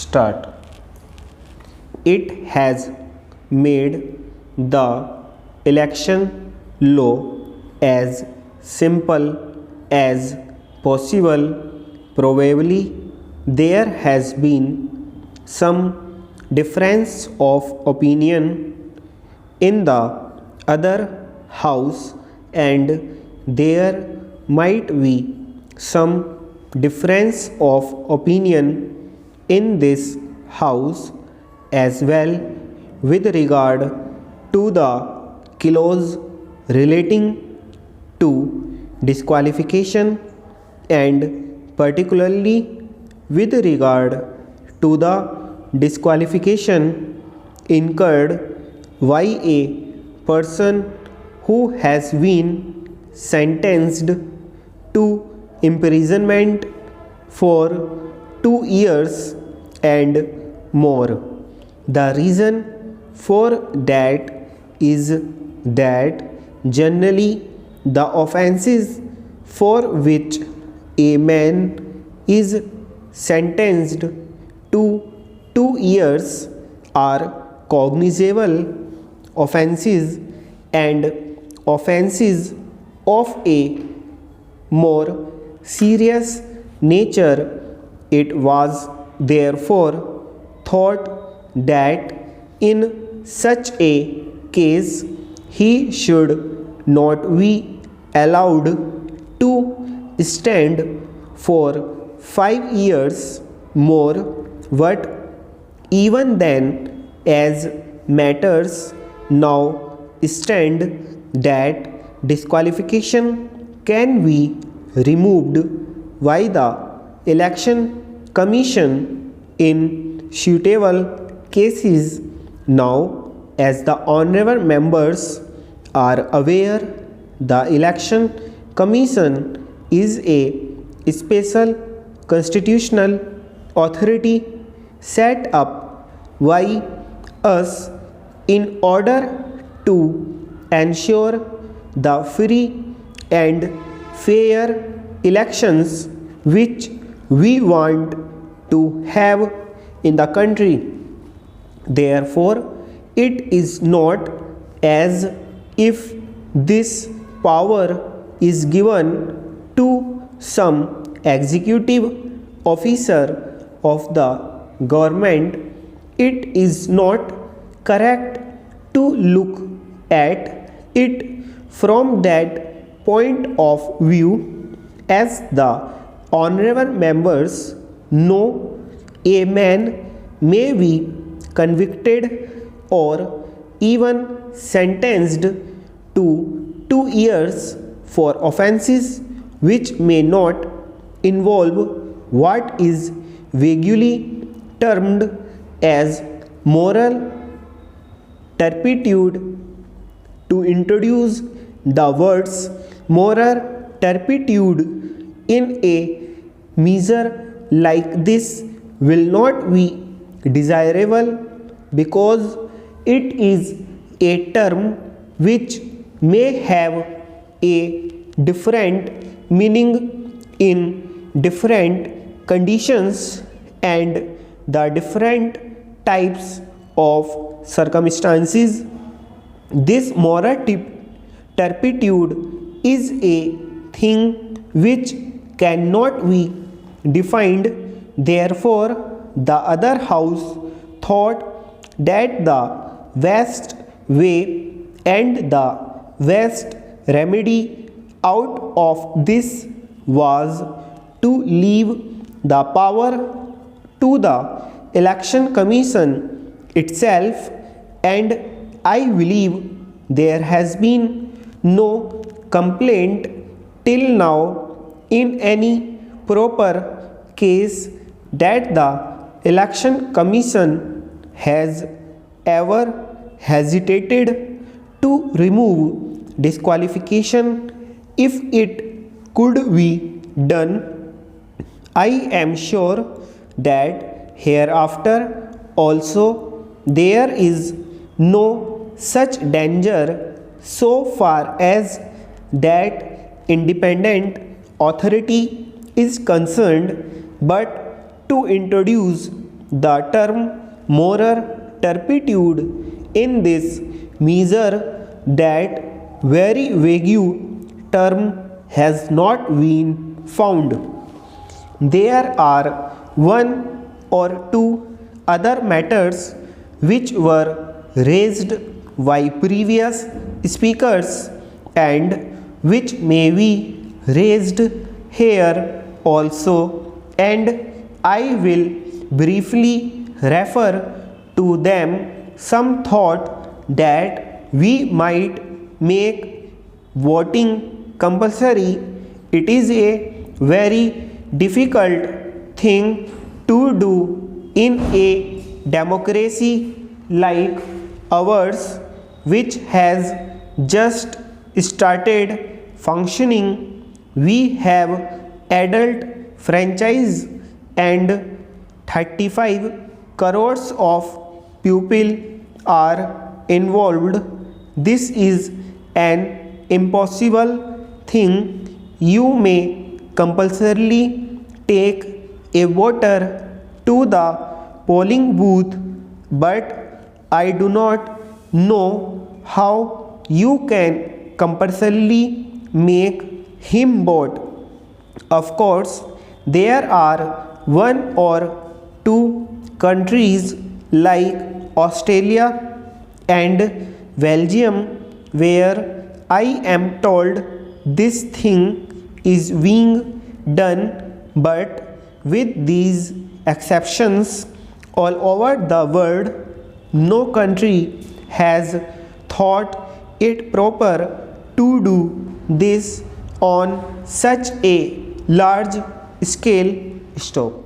start. It has made the election law as simple as possible. Probably there has been some difference of opinion in the other house, and there might be some difference of opinion in this house as well with regard to the clause relating to disqualification, and particularly with regard to the disqualification incurred by a person who has been sentenced to imprisonment for 2 years and more. The reason for that is that generally the offenses for which a man is sentenced to 2 years are cognizable offenses, and offenses of a more serious nature. It was therefore thought that in such a case he should not be allowed to stand for 5 years more. But even then, as matters now stand, that disqualification can be removed by the election commission in suitable cases. Now, as the honorable members are aware, the election commission is a special constitutional authority set up by us in order to ensure the free and fair elections which we want to have in the country. Therefore, it is not as if this power is given to some executive officer of the government. It is not correct to look at it from that point of view. As the honorable members know, a man may be convicted or even sentenced to 2 years for offenses which may not involve what is vaguely termed as moral turpitude. To introduce the words moral turpitude in a measure like this will not be desirable, because it is a term which may have a different meaning in different conditions and the different types of circumstances. This moral turpitude is a thing which cannot be defined. Therefore, the other house thought that the best way and the best remedy out of this was to leave the power to the election commission itself, and I believe there has been no complaint till now in any proper case that the election commission has ever hesitated to remove disqualification. If it could be done, I am sure that hereafter also there is no such danger so far as that independent authority is concerned. But to introduce the term moral turpitude in this measure, that very vague term has not been found. There are one or two other matters which were raised by previous speakers and which may be raised here also, and I will briefly refer to them. Some thought that we might make voting compulsory. It is a very difficult thing to do in a democracy like ours, which has just started functioning. We have adult franchise and 35 crores of people are involved. This is an impossible thing. You may compulsorily take a voter to the polling booth, but I do not know how you can compulsorily make him vote. Of course, there are one or two countries like Australia and Belgium where I am told this thing is being done, but with these exceptions, all over the world, no country has thought it proper to do this on such a large scale. Stop.